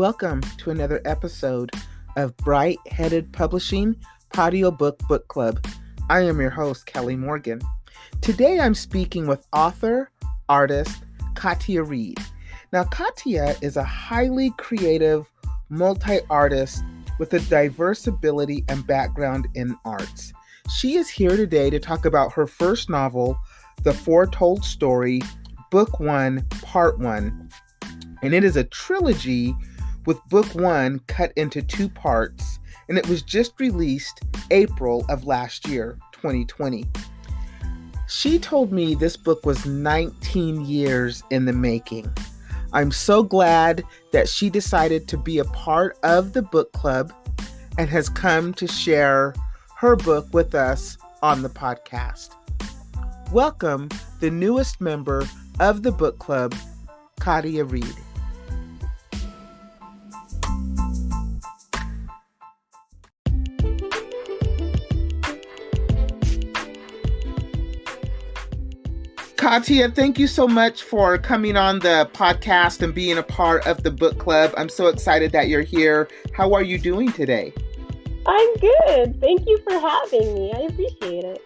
Welcome to another episode of Bright Headed Publishing Audiobook Book Club. I am your host, Kelly Morgan. Today I'm speaking with author, artist, Katia R. Now, Katia is a highly creative multi-artist with a diverse ability and background in arts. She is here today to talk about her first novel, The Foretold Story Book 1, Part 1. And it is a trilogy with Book 1 cut into 2 parts, and it was just released April of last year, 2020. She told me this book was 19 years in the making. I'm so glad that she decided to be a part of the book club and has come to share her book with us on the podcast. Welcome the newest member of the book club, Katia R. Katia, thank you so much for coming on the podcast and being a part of the book club. I'm so excited that you're here. How are you doing today? I'm good. Thank you for having me. I appreciate it.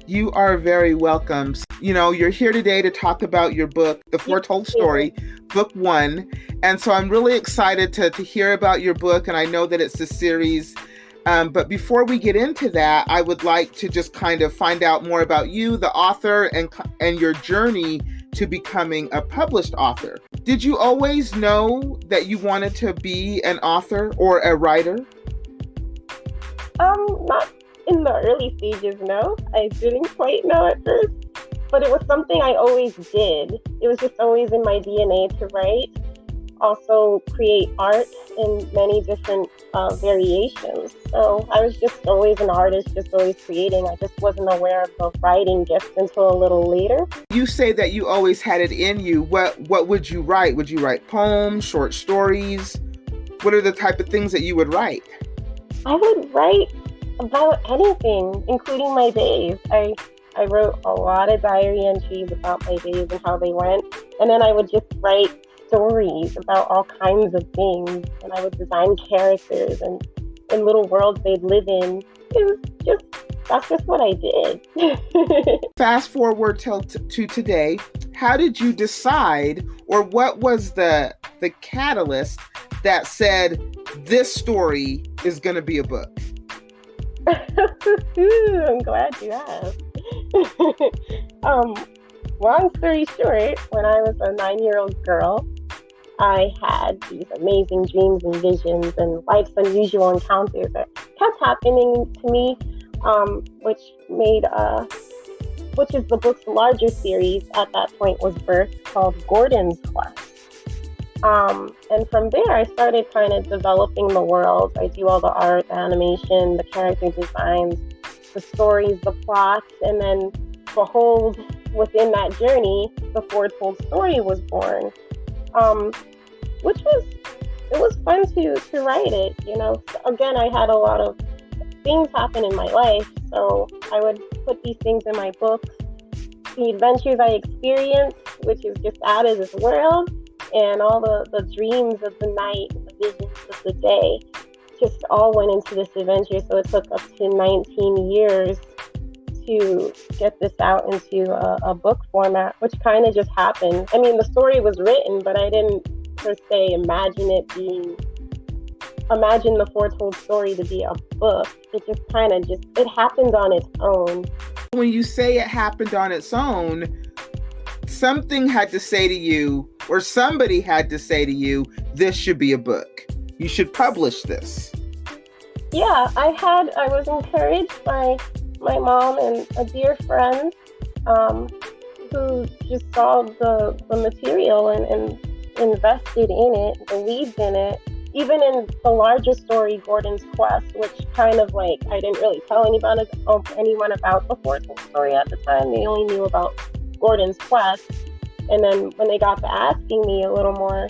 You are very welcome. You know, you're here today to talk about your book, The Foretold Story, Book 1. And so I'm really excited to hear about your book, and I know that it's a series. But before we get into that, I would like to just kind of find out more about you, the author, and your journey to becoming a published author. Did you always know that you wanted to be an author or a writer? Not in the early stages, no. I didn't quite know at first, but it was something I always did. It was just always in my DNA to write, also create art in many different variations. So I was just always an artist, just always creating. I just wasn't aware of the writing gift until a little later. You say that you always had it in you. What would you write? Would you write poems, short stories? What are the type of things that you would write? I would write about anything, including my days. I wrote a lot of diary entries about my days and how they went. And then I would just write stories about all kinds of things. And I would design characters and in little worlds they'd live in. That's just what I did. Fast forward to today, how did you decide, or what was the catalyst that said this story is going to be a book? I'm glad you asked. Long story short, when I was a 9-year-old girl, I had these amazing dreams and visions and life's unusual encounters that kept happening to me, which is the book's larger series at that point was birthed, called Gordon's Quest. And from there, I started kind of developing the world. I do all the art, the animation, the character designs, the stories, the plots, and then behold, within that journey, the Foretold Story was born, which was fun to write it. You know, again, I had a lot of things happen in my life, so I would put these things in my books. The adventures I experienced, which is just out of this world, and all the dreams of the night, the visions of the day, just all went into this adventure. So it took up to 19 years to get this out into a book format, which kind of just happened. I mean, the story was written, but I didn't per se imagine the Foretold Story to be a book. It just kind of it happened on its own. When you say it happened on its own, something had to say to you, or somebody had to say to you, this should be a book. You should publish this. Yeah, I was encouraged by my mom and a dear friend who just saw the material and invested in it, believed in it. Even in the larger story, Gordon's Quest, which kind of like, I didn't really tell anyone about the Foretold Story at the time. They only knew about Gordon's Quest. And then when they got to asking me a little more,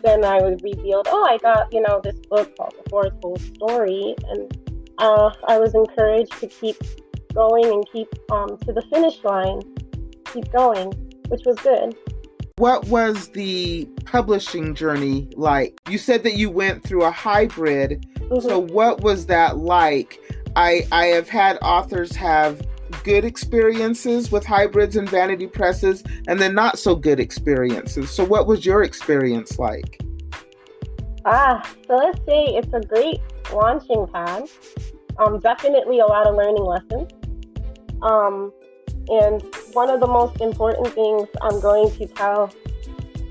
then I was revealed, I got, this book called The Foretold Story. And I was encouraged to keep going and keep to the finish line, keep going, which was good. What was the publishing journey like? You said that you went through a hybrid. Mm-hmm. So what was that like? I have had authors have good experiences with hybrids and vanity presses, and then not so good experiences. So what was your experience like? So let's say it's a great launching pad. Definitely a lot of learning lessons. And one of the most important things I'm going to tell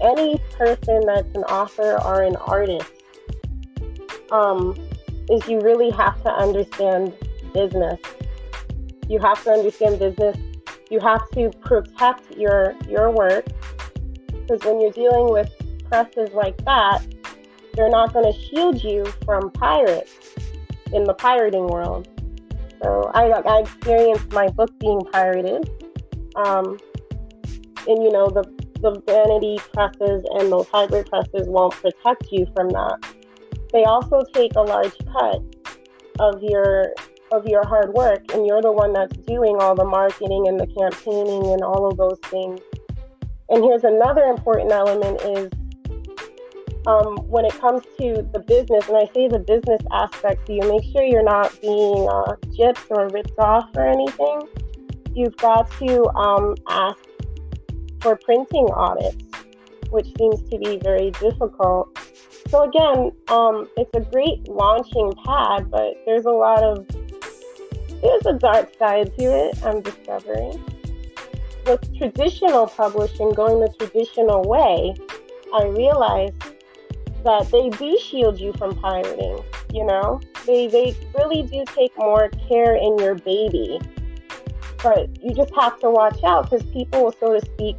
any person that's an author or an artist is you really have to understand business. You have to understand business. You have to protect your work, because when you're dealing with presses like that, they're not going to shield you from pirates in the pirating world. So I experienced my book being pirated. And the vanity presses and those hybrid presses won't protect you from that. They also take a large cut of your hard work, and you're the one that's doing all the marketing and the campaigning and all of those things. And here's another important element is when it comes to the business, and I say the business aspect, so you make sure you're not being gypped or ripped off or anything. You've got to ask for printing audits, which seems to be very difficult. So again, it's a great launching pad, but there's a dark side to it, I'm discovering. With traditional publishing, going the traditional way, I realized that they do shield you from pirating, They really do take more care in your baby. But you just have to watch out, because people will, so to speak,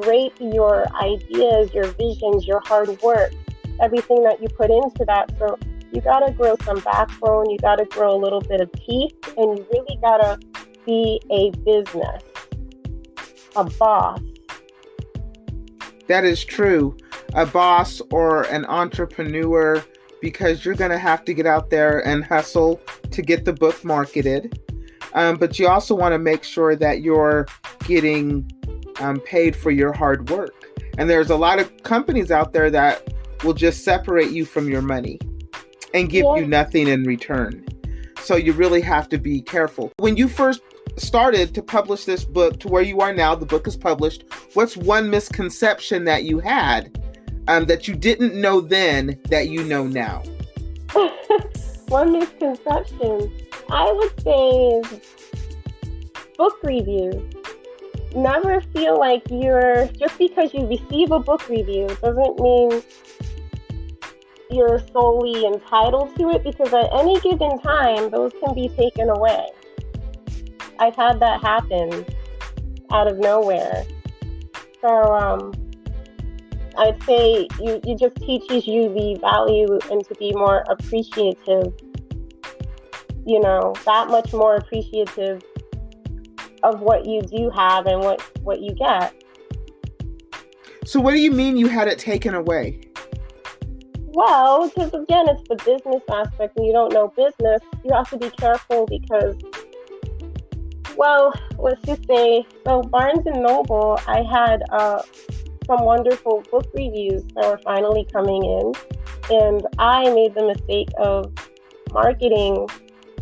rape your ideas, your visions, your hard work, everything that you put into that. So you got to grow some backbone, you got to grow a little bit of teeth, and you really got to be a business, a boss. That is true. A boss or an entrepreneur, because you're going to have to get out there and hustle to get the book marketed. But you also want to make sure that you're getting paid for your hard work. And there's a lot of companies out there that will just separate you from your money and give you nothing in return. So you really have to be careful. When you first started to publish this book to where you are now, the book is published, what's one misconception that you had that you didn't know then that you know now? One misconception, I would say, is book reviews. Never feel like just because you receive a book review doesn't mean you're solely entitled to it, because at any given time, those can be taken away. I've had that happen out of nowhere. So I'd say it just teaches you the value and to be more appreciative, that much more appreciative of what you do have and what you get. So what do you mean you had it taken away? Well, because again, it's the business aspect, and you don't know business. You have to be careful because, well, let's just say, so Barnes & Noble, I had some wonderful book reviews that were finally coming in, and I made the mistake of marketing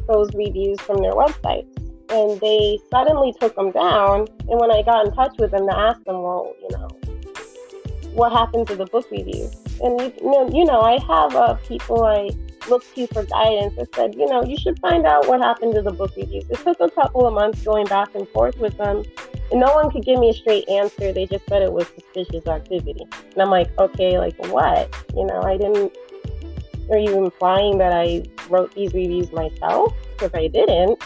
those reviews from their websites, and they suddenly took them down. And when I got in touch with them to ask them, well, what happened to the book reviews? And I have people I look to for guidance that said, you should find out what happened to the book reviews. It took a couple of months going back and forth with them, and no one could give me a straight answer. They just said it was suspicious activity. And I'm like, okay, like what? Are you implying that I wrote these reviews myself? Because I didn't.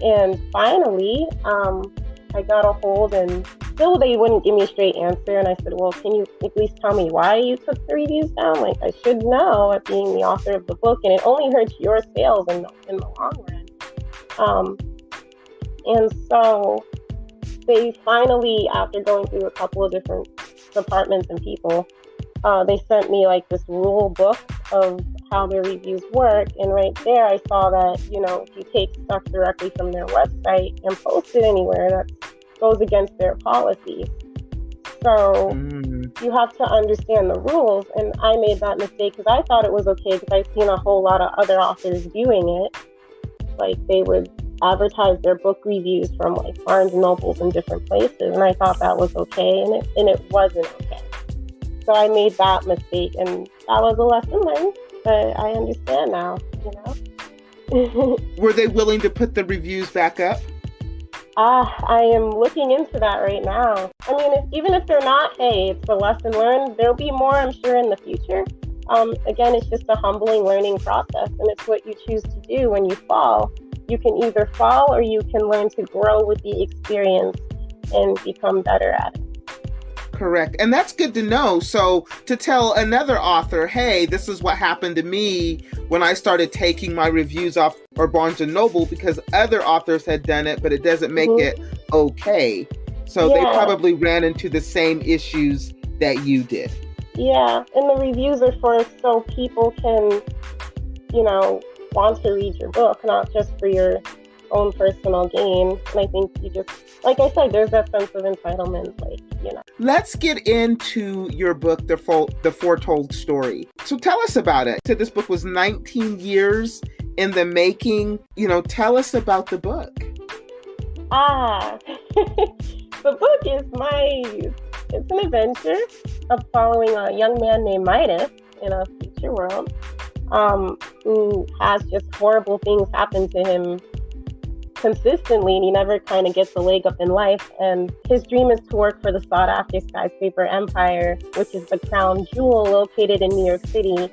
And finally, I got a hold, and still they wouldn't give me a straight answer. And I said, well, can you at least tell me why you took the reviews down? Like, I should know, at being the author of the book, and it only hurts your sales in the long run. And so they finally, after going through a couple of different departments and people, they sent me like this rule book of how their reviews work. And right there, I saw that, if you take stuff directly from their website and post it anywhere, that goes against their policies. So You have to understand the rules. And I made that mistake because I thought it was okay because I've seen a whole lot of other authors doing it. Like they would advertise their book reviews from like Barnes and Nobles and different places, and I thought that was okay, and it wasn't okay. So I made that mistake, and that was a lesson learned. But I understand now, Were they willing to put the reviews back up? I am looking into that right now. I mean, even if they're not, hey, it's a lesson learned. There'll be more, I'm sure, in the future. Again, it's just a humbling learning process, and it's what you choose to do when you fall. You can either fall or you can learn to grow with the experience and become better at it. Correct. And that's good to know. So to tell another author, hey, this is what happened to me when I started taking my reviews off or Barnes and Noble because other authors had done it, but it doesn't make it okay. So they probably ran into the same issues that you did. Yeah. And the reviews are for so people can, want to read your book, not just for your own personal gain. And I think you just, like I said, there's that sense of entitlement, Let's get into your book, The Foretold Story. So tell us about it. So this book was 19 years in the making. Tell us about the book. The book is it's an adventure of following a young man named Midas in a future world, who has just horrible things happen to him consistently, and he never kind of gets a leg up in life. And his dream is to work for the sought-after skyscraper empire, which is the crown jewel located in New York City,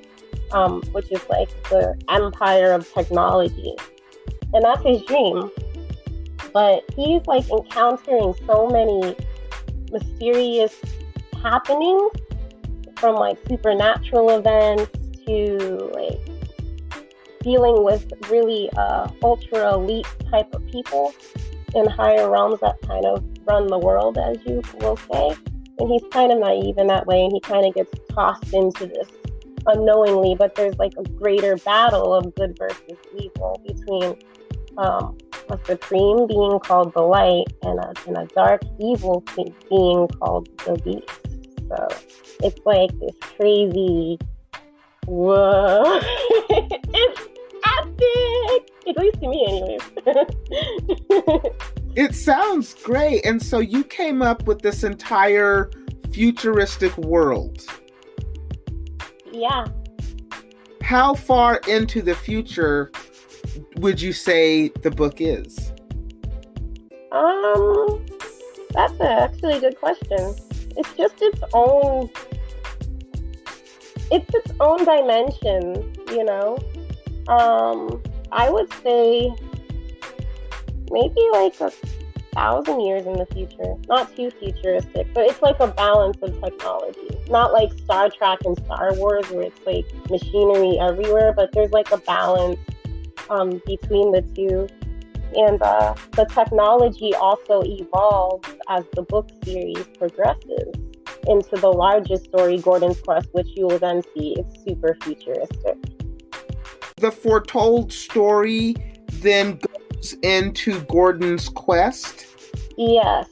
which is like the empire of technology. And that's his dream. But he's like encountering so many mysterious happenings, from like supernatural events to like dealing with really ultra elite type of people in higher realms that kind of run the world, as you will say. And he's kind of naive in that way, and he kind of gets tossed into this unknowingly, but there's like a greater battle of good versus evil between a supreme being called the light and a dark evil being called the beast. So it's like this crazy, whoa. It's epic! At least to me, anyways. It sounds great. And so you came up with this entire futuristic world. Yeah. How far into the future would you say the book is? That's actually a good question. It's just its own dimension, I would say maybe like 1,000 years in the future. Not too futuristic, but it's like a balance of technology. Not like Star Trek and Star Wars where it's like machinery everywhere, but there's like a balance between the two. And the technology also evolves as the book series progresses into the largest story, Gordon's Quest, which you will then see is super futuristic. The Foretold Story then goes into Gordon's Quest? Yes,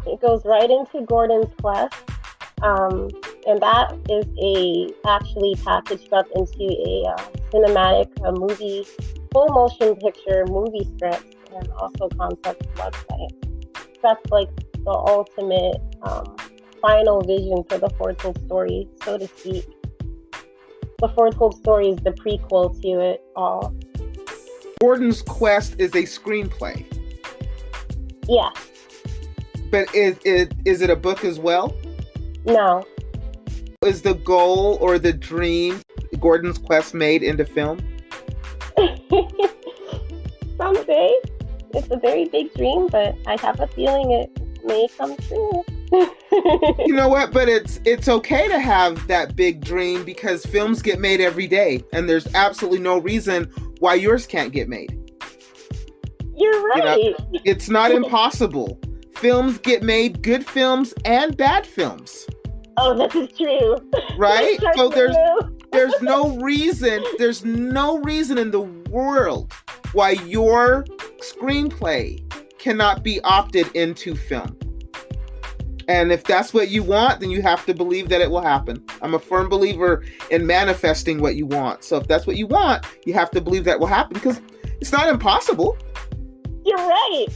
it goes right into Gordon's Quest. And that is actually packaged up into a cinematic movie, full motion picture movie script, and also concept website. That's like the ultimate final vision for the Foretold Story, so to speak. The Foretold Story is the prequel to it all. Gordon's Quest is a screenplay. Yeah. But is it a book as well? No. Is the goal or the dream Gordon's Quest made into film? Someday. It's a very big dream, but I have a feeling it may come true. You know what? But it's okay to have that big dream because films get made every day, and there's absolutely no reason why yours can't get made. You're right. It's not impossible. Films get made, good films and bad films. Oh, this is true. Right? So there's no reason in the world why your screenplay cannot be opted into film. And if that's what you want, then you have to believe that it will happen. I'm a firm believer in manifesting what you want. So if that's what you want, you have to believe that will happen, because it's not impossible. You're right.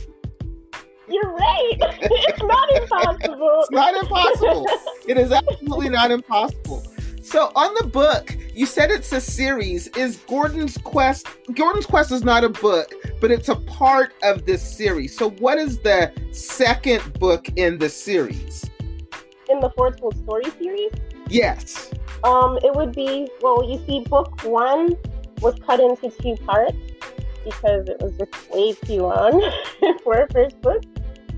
You're right. It's not impossible. It's not impossible. It is absolutely not impossible. So on the book, you said it's a series. Is Gordon's Quest? Gordon's Quest is not a book, but it's a part of this series. So what is the second book in the series? In the Foretold Story series? Yes. It would be, well, you see, book 1 was cut into 2 parts because it was just way too long for a first book.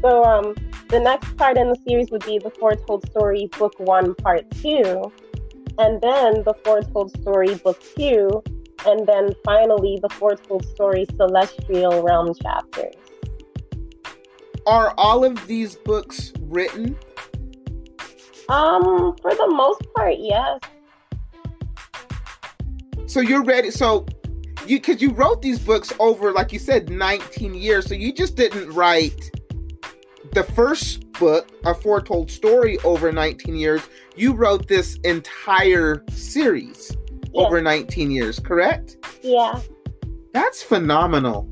So the next part in the series would be the Foretold Story Book 1 Part 2, and then the Foretold Story Book 2, and then finally the Foretold Story Celestial Realm chapters. Are all of these books written? For the most part, yes. So you're ready. So because you wrote these books over, like you said, 19 years. So you just didn't write the first book, A Foretold Story, over 19 years. You wrote this entire series over 19 years, correct? Yeah. That's phenomenal.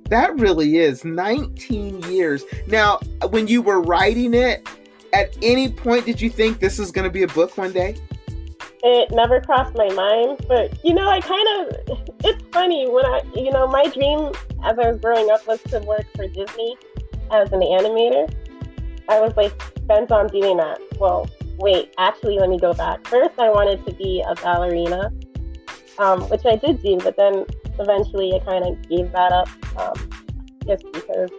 That really is 19 years. Now, when you were writing it, at any point did you think this is going to be a book one day? It never crossed my mind, but, it's funny when my dream as I was growing up was to work for Disney as an animator. I was bent on doing that. Well, wait, actually, let me go back. First, I wanted to be a ballerina, which I did do, but then eventually I kind of gave that up, just because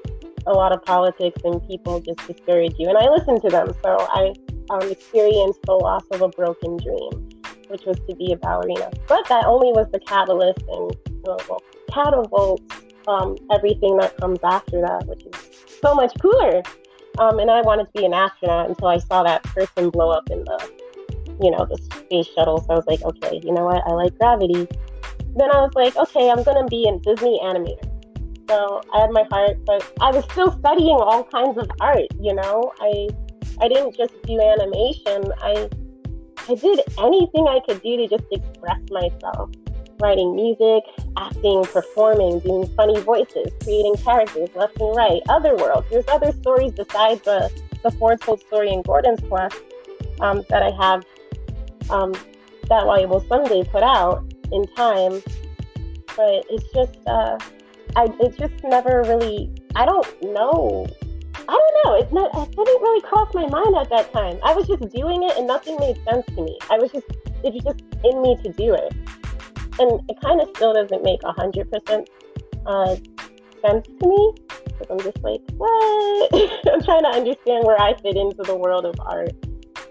a lot of politics and people just discourage you. And I listened to them, so I experienced the loss of a broken dream, which was to be a ballerina. But that only was the catalyst and catapults everything that comes after that, which is so much cooler. And I wanted to be an astronaut until I saw that person blow up in the space shuttle. So I was like, okay, you know what? I like gravity. Then I was like, okay, I'm going to be a Disney animator. So I had my heart, but I was still studying all kinds of art, I didn't just do animation. I did anything I could do to just express myself. Writing music, acting, performing, doing funny voices, creating characters left and right, other worlds. There's other stories besides the Foretold Story and Gordon's Quest that I have that I will someday put out in time. But it's just, it just never really, I don't know. It didn't really cross my mind at that time. I was just doing it and nothing made sense to me. It was just in me to do it. And it kind of still doesn't make 100% sense to me, because I'm just like, what? I'm trying to understand where I fit into the world of art.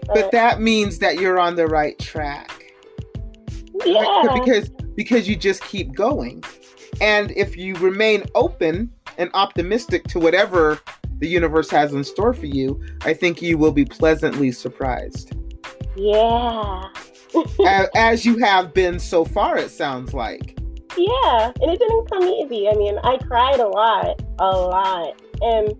But that means that you're on the right track. Yeah. Right? Because you just keep going. And if you remain open and optimistic to whatever the universe has in store for you, I think you will be pleasantly surprised. Yeah. As you have been so far, it sounds like. Yeah, and it didn't come easy. I mean, I cried a lot. And,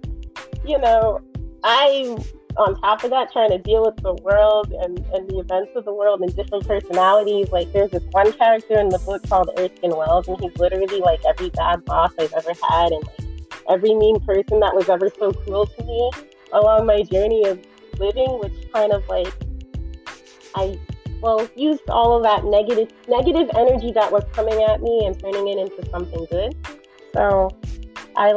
I, on top of that, trying to deal with the world and the events of the world and different personalities. There's this one character in the book called Erskine Wells, and he's literally every bad boss I've ever had, and every mean person that was ever so cruel to me along my journey of living, which kind of used all of that negative energy that was coming at me and turning it into something good. So I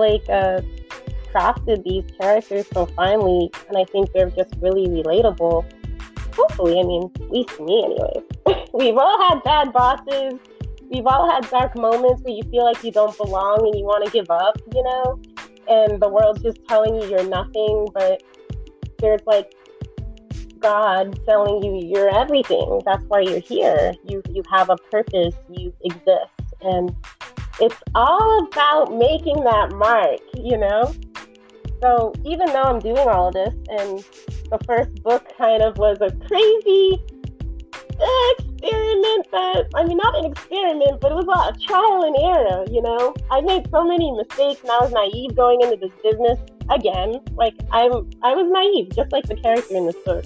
crafted these characters so finely, and I think they're just really relatable. Hopefully, at least to me anyways. We've all had bad bosses. We've all had dark moments where you feel like you don't belong and you want to give up, and the world's just telling you you're nothing, but there's God telling you you're everything. That's why you're here. You have a purpose. You exist. And it's all about making that mark, So even though I'm doing all of this, and the first book kind of was a crazy experiment not an experiment, but it was a trial and error, I made so many mistakes, and I was naive going into this business again, like I was naive, just like the character in this book.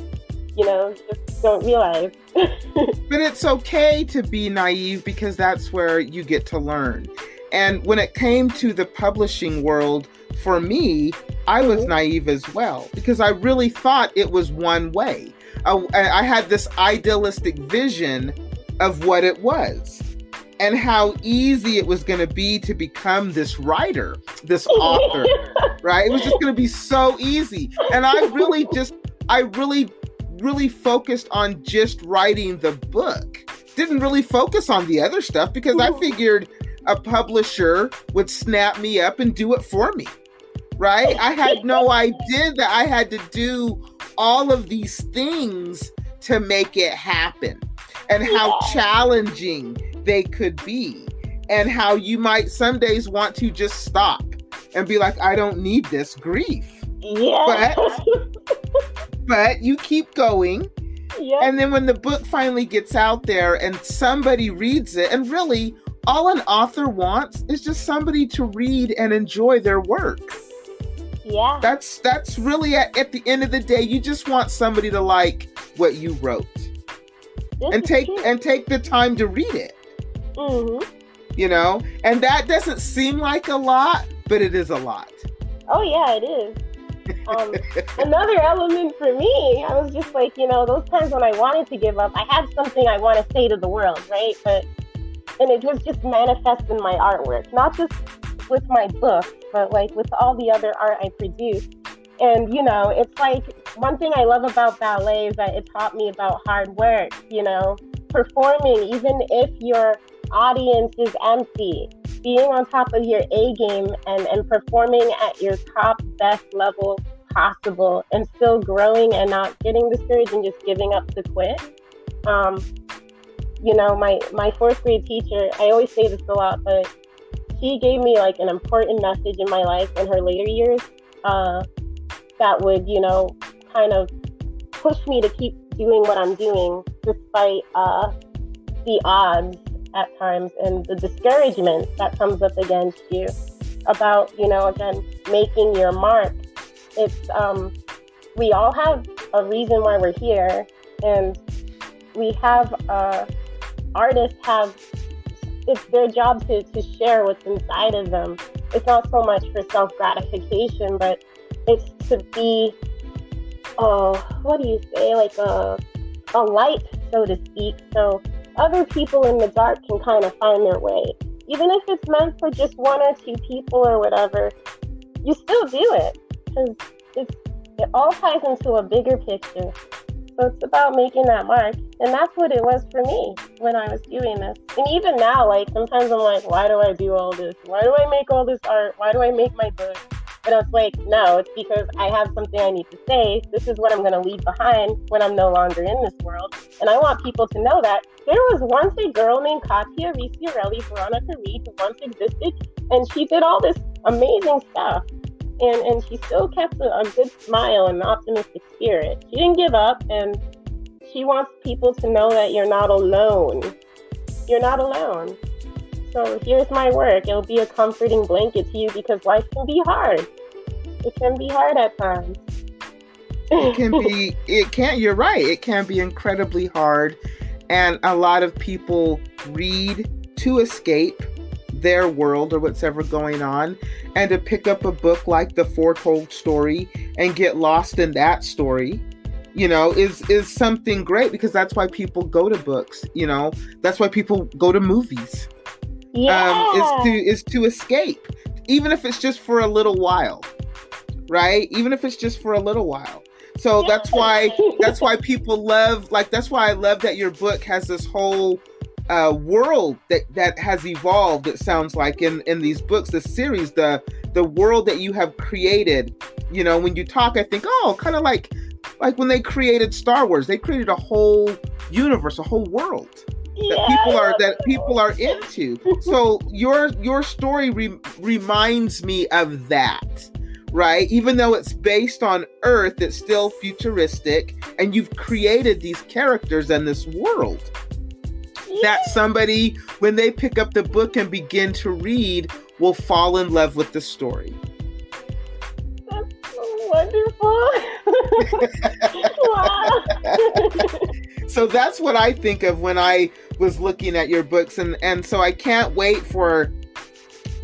Just don't realize. But it's okay to be naive because that's where you get to learn. And when it came to the publishing world, for me, I was naive as well because I really thought it was one way. I had this idealistic vision of what it was and how easy it was going to be to become this writer, this author, right? It was just going to be so easy. And I really focused on just writing the book. Didn't really focus on the other stuff because I figured a publisher would snap me up and do it for me, right? I had no idea that I had to do all of these things to make it happen and how challenging they could be and how you might some days want to just stop and be like, I don't need this grief. Yeah. But you keep going. Yeah. And then when the book finally gets out there and somebody reads it, and really all an author wants is just somebody to read and enjoy their work. Yeah. That's really at the end of the day, you just want somebody to like what you wrote. And take the time to read it. Mm-hmm. And that doesn't seem like a lot, but it is a lot. Oh yeah, it is. Another element for me, I was just like, those times when I wanted to give up, I had something I want to say to the world, right? And it was just manifest in my artwork, not just with my books, but like with all the other art I produce. And, it's like one thing I love about ballet is that it taught me about hard work, performing, even if your audience is empty, being on top of your A game and performing at your top best level possible and still growing and not getting discouraged and just giving up to quit. My fourth grade teacher, I always say this a lot, but she gave me like an important message in my life in her later years that would, kind of push me to keep doing what I'm doing despite the odds at times and the discouragement that comes up against you about, again, making your mark. It's, we all have a reason why we're here, and we have, artists have, it's their job to share what's inside of them. It's not so much for self-gratification, but it's to be, what do you say, like a light, so to speak, so other people in the dark can kind of find their way. Even if it's meant for just one or two people or whatever, you still do it because it all ties into a bigger picture. So it's about making that mark. And that's what it was for me when I was doing this. And even now, like sometimes I'm like, why do I do all this? Why do I make all this art? Why do I make my book? And it's like, no, it's because I have something I need to say. This is what I'm going to leave behind when I'm no longer in this world. And I want people to know that there was once a girl named Katia Veronica Reed, who once existed, and she did all this amazing stuff. And she still kept a good smile and an optimistic spirit. She didn't give up, and she wants people to know that you're not alone. You're not alone. So here's my work. It'll be a comforting blanket to you because life can be hard. It can be hard at times. You're right. It can be incredibly hard. And a lot of people read to escape their world or what's ever going on, and to pick up a book like The Foretold Story and get lost in that story, is something great, because that's why people go to books, that's why people go to movies. Yeah. Is to escape, even if it's just for a little while, right? Even if it's just for a little while. So that's why people love, that's why I love that your book has this whole world that has evolved. It sounds like in these books, the series, the world that you have created. When you talk, I think, kind of like when they created Star Wars, they created a whole universe, a whole world that people are into. So your story reminds me of that, right? Even though it's based on Earth, it's still futuristic, and you've created these characters and this world that somebody, when they pick up the book and begin to read, will fall in love with the story. That's Wonderful. Wow. So that's what I think of when I was looking at your books. And so I can't wait for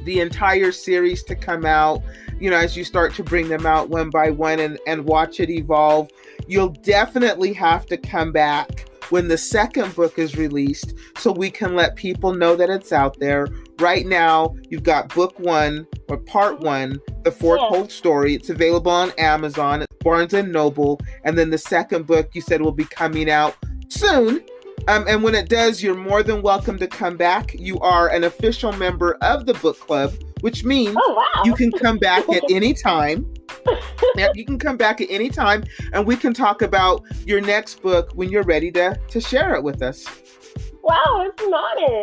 the entire series to come out, as you start to bring them out one by one and watch it evolve. You'll definitely have to come back when the second book is released so we can let people know that it's out there. Right now, you've got book one or part one, The Foretold Story. It's available on Amazon, Barnes & Noble. And then the second book you said will be coming out soon. And when it does, you're more than welcome to come back. You are an official member of the book club, which means you can come back at any time. Yeah, you can come back at any time and we can talk about your next book when you're ready to share it with us. Wow, it's an honor,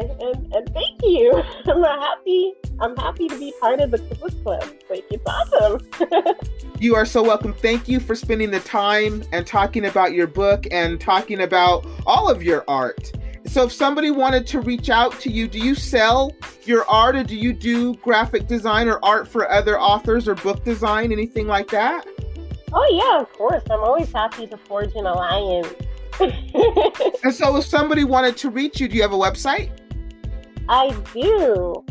and thank you. I'm happy to be part of the book club. Like, it's awesome. You are so welcome. Thank you for spending the time and talking about your book and talking about all of your art. So if somebody wanted to reach out to you, do you sell your art, or do you do graphic design or art for other authors or book design, anything like that? Oh yeah, of course. I'm always happy to forge an alliance. And so if somebody wanted to reach you, do you have a website? I do.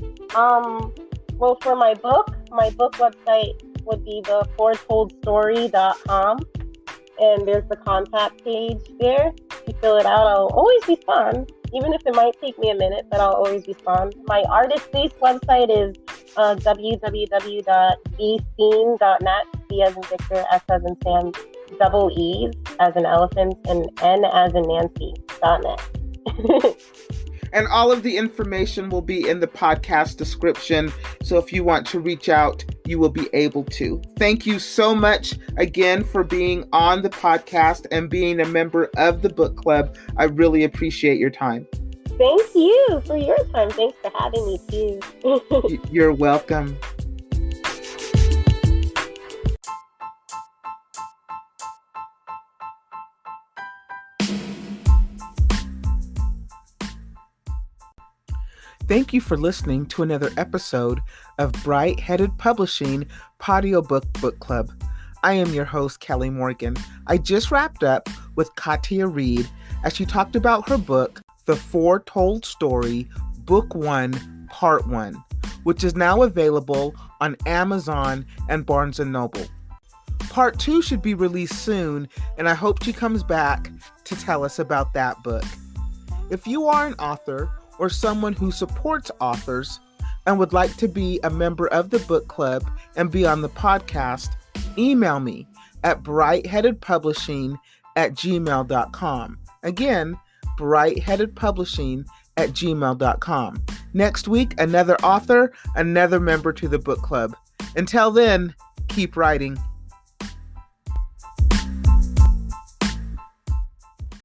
Well, for my book website would be the foretoldstory.com, and there's the contact page there. If you fill it out, I'll always respond, even if it might take me a minute, but I'll always respond. My artist-based website is www.bscene.net, C as in Victor, S as in Sam, double E's as in elephant, and N as in Nancy.net. And all of the information will be in the podcast description. So if you want to reach out, you will be able to. Thank you so much again for being on the podcast and being a member of the book club. I really appreciate your time. Thank you for your time. Thanks for having me too. You're welcome. Thank you for listening to another episode of Bright Headed Publishing Audiobook Book Club. I am your host, Kelly Morgan. I just wrapped up with Katia R as she talked about her book, The Foretold Story, Book 1, Part 1, which is now available on Amazon and Barnes & Noble. Part 2 should be released soon, and I hope she comes back to tell us about that book. If you are an author or someone who supports authors and would like to be a member of the book club and be on the podcast, email me at brightheadedpublishing@gmail.com. Again, brightheadedpublishing@gmail.com. Next week, another author, another member to the book club. Until then, keep writing.